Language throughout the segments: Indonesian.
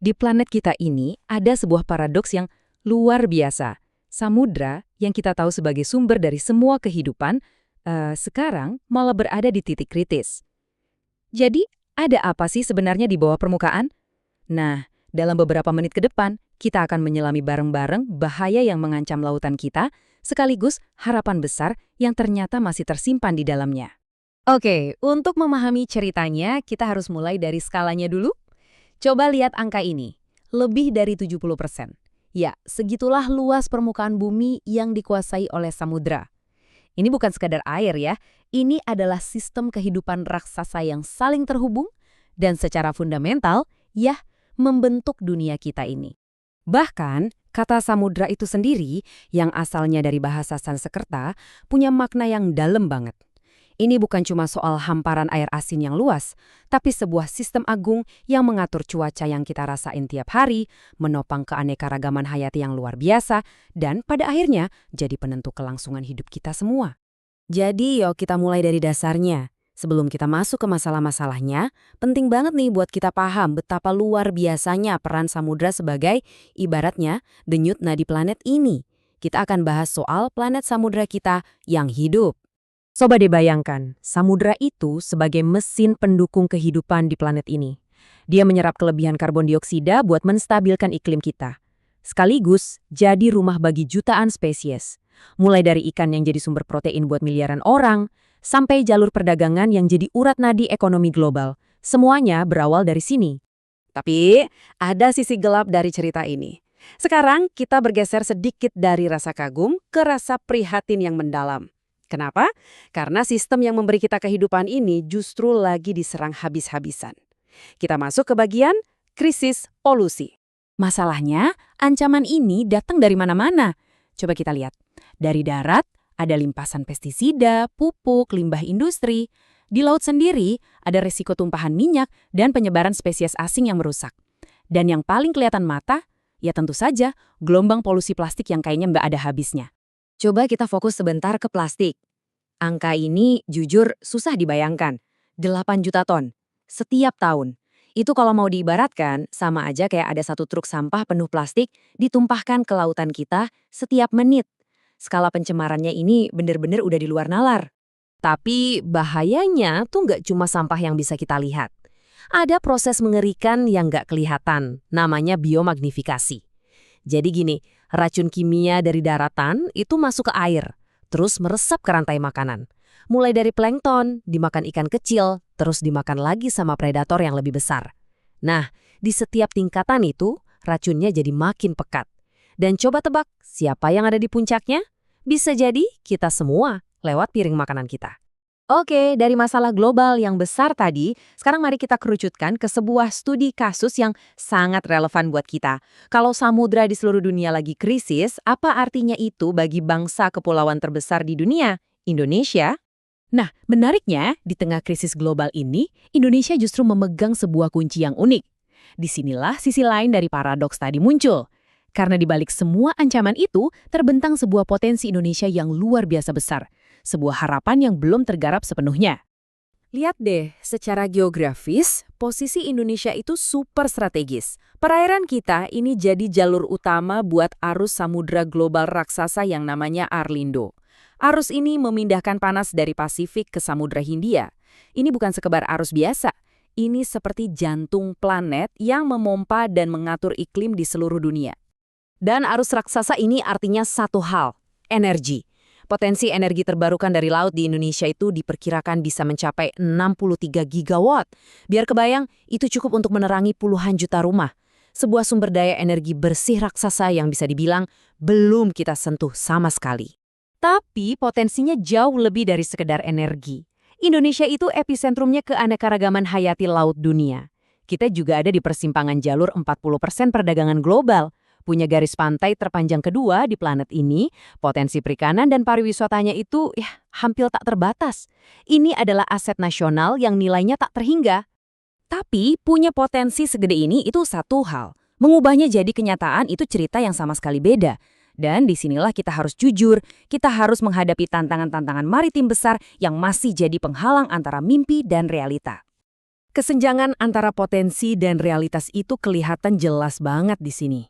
Di planet kita ini ada sebuah paradoks yang luar biasa. Samudra yang kita tahu sebagai sumber dari semua kehidupan, sekarang malah berada di titik kritis. Jadi, ada apa sih sebenarnya di bawah permukaan? Nah, dalam beberapa menit ke depan, kita akan menyelami bareng-bareng bahaya yang mengancam lautan kita, sekaligus harapan besar yang ternyata masih tersimpan di dalamnya. Oke, untuk memahami ceritanya, kita harus mulai dari skalanya dulu. Coba lihat angka ini, lebih dari 70%. Ya, segitulah luas permukaan bumi yang dikuasai oleh samudra. Ini bukan sekadar air ya, ini adalah sistem kehidupan raksasa yang saling terhubung dan secara fundamental, ya, membentuk dunia kita ini. Bahkan, kata samudra itu sendiri, yang asalnya dari bahasa Sanskerta, punya makna yang dalam banget. Ini bukan cuma soal hamparan air asin yang luas, tapi sebuah sistem agung yang mengatur cuaca yang kita rasain tiap hari, menopang keanekaragaman hayati yang luar biasa, dan pada akhirnya jadi penentu kelangsungan hidup kita semua. Jadi yuk kita mulai dari dasarnya. Sebelum kita masuk ke masalah-masalahnya, penting banget nih buat kita paham betapa luar biasanya peran samudra sebagai, ibaratnya, denyut nadi planet ini. Kita akan bahas soal planet samudra kita yang hidup. Coba dibayangkan, samudra itu sebagai mesin pendukung kehidupan di planet ini. Dia menyerap kelebihan karbon dioksida buat menstabilkan iklim kita. Sekaligus jadi rumah bagi jutaan spesies. Mulai dari ikan yang jadi sumber protein buat miliaran orang, sampai jalur perdagangan yang jadi urat nadi ekonomi global. Semuanya berawal dari sini. Tapi ada sisi gelap dari cerita ini. Sekarang kita bergeser sedikit dari rasa kagum ke rasa prihatin yang mendalam. Kenapa? Karena sistem yang memberi kita kehidupan ini justru lagi diserang habis-habisan. Kita masuk ke bagian krisis polusi. Masalahnya, ancaman ini datang dari mana-mana. Coba kita lihat. Dari darat, ada limpasan pestisida, pupuk, limbah industri. Di laut sendiri, ada resiko tumpahan minyak dan penyebaran spesies asing yang merusak. Dan yang paling kelihatan mata, ya tentu saja, gelombang polusi plastik yang kayaknya nggak ada habisnya. Coba kita fokus sebentar ke plastik. Angka ini jujur susah dibayangkan. 8 juta ton setiap tahun. Itu kalau mau diibaratkan, sama aja kayak ada satu truk sampah penuh plastik ditumpahkan ke lautan kita setiap menit. Skala pencemarannya ini bener-bener udah di luar nalar. Tapi bahayanya tuh nggak cuma sampah yang bisa kita lihat. Ada proses mengerikan yang nggak kelihatan, namanya biomagnifikasi. Jadi gini, racun kimia dari daratan itu masuk ke air, terus meresap ke rantai makanan. Mulai dari plankton, dimakan ikan kecil, terus dimakan lagi sama predator yang lebih besar. Nah, di setiap tingkatan itu, racunnya jadi makin pekat. Dan coba tebak, siapa yang ada di puncaknya? Bisa jadi kita semua lewat piring makanan kita. Oke, dari masalah global yang besar tadi, sekarang mari kita kerucutkan ke sebuah studi kasus yang sangat relevan buat kita. Kalau samudra di seluruh dunia lagi krisis, apa artinya itu bagi bangsa kepulauan terbesar di dunia, Indonesia? Nah, menariknya, di tengah krisis global ini, Indonesia justru memegang sebuah kunci yang unik. Disinilah sisi lain dari paradoks tadi muncul. Karena di balik semua ancaman itu, terbentang sebuah potensi Indonesia yang luar biasa besar. Sebuah harapan yang belum tergarap sepenuhnya. Lihat deh, secara geografis, posisi Indonesia itu super strategis. Perairan kita ini jadi jalur utama buat arus samudra global raksasa yang namanya Arlindo. Arus ini memindahkan panas dari Pasifik ke Samudra Hindia. Ini bukan sekedar arus biasa. Ini seperti jantung planet yang memompa dan mengatur iklim di seluruh dunia. Dan arus raksasa ini artinya satu hal, energi. Potensi energi terbarukan dari laut di Indonesia itu diperkirakan bisa mencapai 63 gigawatt. Biar kebayang, itu cukup untuk menerangi puluhan juta rumah. Sebuah sumber daya energi bersih raksasa yang bisa dibilang belum kita sentuh sama sekali. Tapi potensinya jauh lebih dari sekedar energi. Indonesia itu episentrumnya keanekaragaman hayati laut dunia. Kita juga ada di persimpangan jalur 40% perdagangan global. Punya garis pantai terpanjang kedua di planet ini, potensi perikanan dan pariwisatanya itu hampir tak terbatas. Ini adalah aset nasional yang nilainya tak terhingga. Tapi punya potensi segede ini itu satu hal. Mengubahnya jadi kenyataan itu cerita yang sama sekali beda. Dan disinilah kita harus jujur, kita harus menghadapi tantangan-tantangan maritim besar yang masih jadi penghalang antara mimpi dan realita. Kesenjangan antara potensi dan realitas itu kelihatan jelas banget di sini.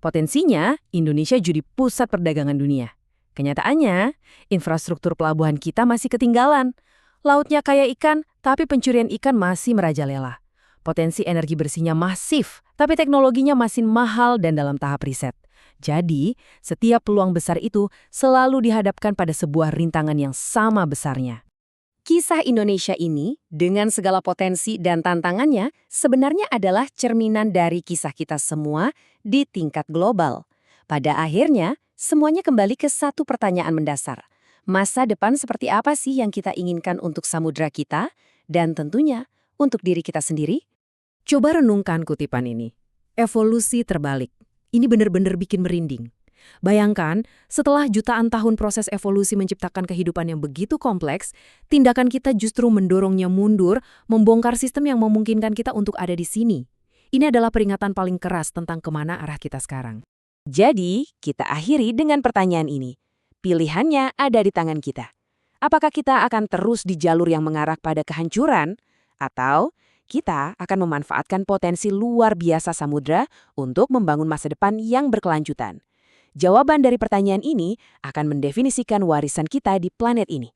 Potensinya, Indonesia jadi pusat perdagangan dunia. Kenyataannya, infrastruktur pelabuhan kita masih ketinggalan. Lautnya kaya ikan, tapi pencurian ikan masih merajalela. Potensi energi bersihnya masif, tapi teknologinya masih mahal dan dalam tahap riset. Jadi, setiap peluang besar itu selalu dihadapkan pada sebuah rintangan yang sama besarnya. Kisah Indonesia ini, dengan segala potensi dan tantangannya, sebenarnya adalah cerminan dari kisah kita semua di tingkat global. Pada akhirnya, semuanya kembali ke satu pertanyaan mendasar. Masa depan seperti apa sih yang kita inginkan untuk samudra kita? Dan tentunya, untuk diri kita sendiri? Coba renungkan kutipan ini. Evolusi terbalik. Ini benar-benar bikin merinding. Bayangkan, setelah jutaan tahun proses evolusi menciptakan kehidupan yang begitu kompleks, tindakan kita justru mendorongnya mundur, membongkar sistem yang memungkinkan kita untuk ada di sini. Ini adalah peringatan paling keras tentang kemana arah kita sekarang. Jadi, kita akhiri dengan pertanyaan ini. Pilihannya ada di tangan kita. Apakah kita akan terus di jalur yang mengarah pada kehancuran? Atau kita akan memanfaatkan potensi luar biasa samudra untuk membangun masa depan yang berkelanjutan? Jawaban dari pertanyaan ini akan mendefinisikan warisan kita di planet ini.